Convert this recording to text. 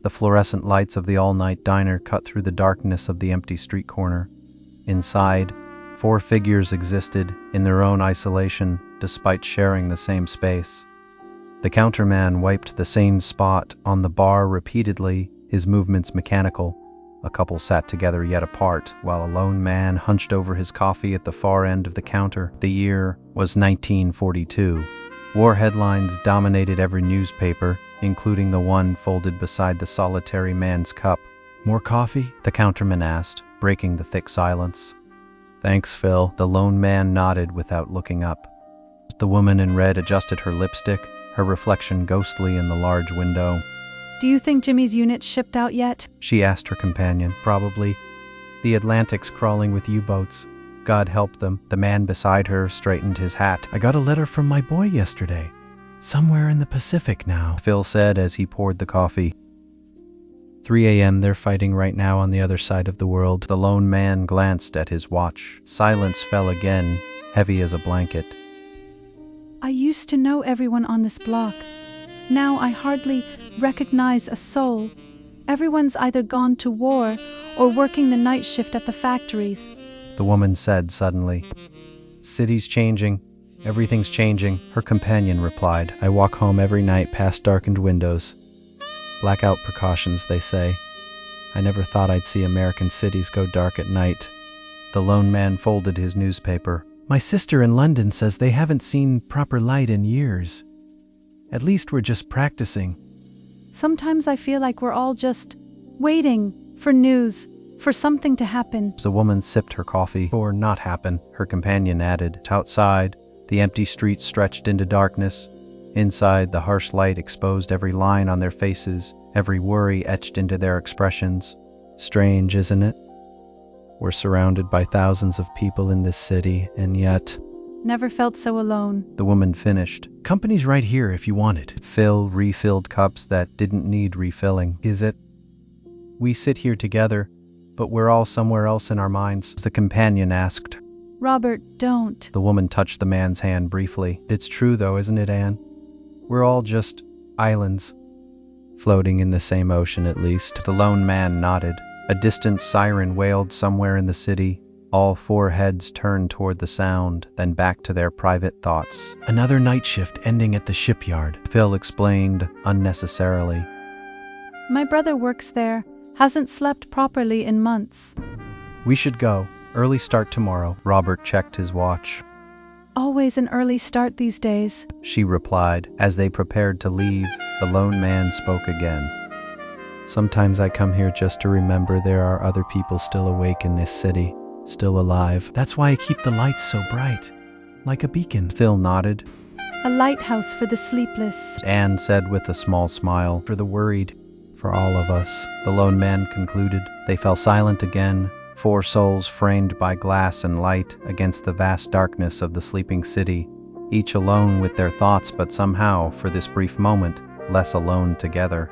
The fluorescent lights of the all-night diner cut through the darkness of the empty street corner. Inside, 4 figures existed in their own isolation, despite sharing the same space. The counterman wiped the same spot on the bar repeatedly, his movements mechanical. A couple sat together yet apart, while a lone man hunched over his coffee at the far end of the counter. The year was 1942. War headlines dominated every newspaper, including the one folded beside the solitary man's cup. "More coffee?" the counterman asked, breaking the thick silence. "Thanks, Phil." The lone man nodded without looking up. The woman in red adjusted her lipstick, her reflection ghostly in the large window. "Do you think Jimmy's unit shipped out yet?" she asked her companion. "Probably. The Atlantic's crawling with U-boats. God help them." The man beside her straightened his hat. "I got a letter from my boy yesterday. Somewhere in the Pacific now," Phil said as he poured the coffee. 3 a.m. They're fighting right now on the other side of the world. The lone man glanced at his watch. Silence fell again, heavy as a blanket. "I used to know everyone on this block. Now I hardly recognize a soul. Everyone's either gone to war or working the night shift at the factories," the woman said suddenly. "City's changing. Everything's changing," her companion replied. "I walk home every night past darkened windows. Blackout precautions, they say. I never thought I'd see American cities go dark at night." The lone man folded his newspaper. "My sister in London says they haven't seen proper light in years. At least we're just practicing." "Sometimes I feel like we're all just waiting for news, for something to happen." The woman sipped her coffee. "Or not happen," her companion added. Outside, the empty street stretched into darkness. Inside, the harsh light exposed every line on their faces, every worry etched into their expressions. Strange, isn't it? We're surrounded by thousands of people in this city, and yet... "Never felt so alone," the woman finished. "Company's right here if you want it." Phil refilled cups that didn't need refilling. "Is it? We sit here together, but we're all somewhere else in our minds," the companion asked. "Robert, don't." The woman touched the man's hand briefly. "It's true though, isn't it, Anne? We're all just islands, floating in the same ocean at least." The lone man nodded. A distant siren wailed somewhere in the city. All 4 heads turned toward the sound, then back to their private thoughts. "Another night shift ending at the shipyard," Phil explained unnecessarily. "My brother works there. Hasn't slept properly in months." "We should go. Early start tomorrow." Robert checked his watch. "Always an early start these days," she replied. As they prepared to leave, the lone man spoke again. "Sometimes I come here just to remember there are other people still awake in this city, still alive. That's why I keep the lights so bright, like a beacon." Phil nodded. "A lighthouse for the sleepless," Anne said with a small smile. "For the worried, for all of us," the lone man concluded. They fell silent again, 4 souls framed by glass and light against the vast darkness of the sleeping city, each alone with their thoughts, but somehow, for this brief moment, less alone together.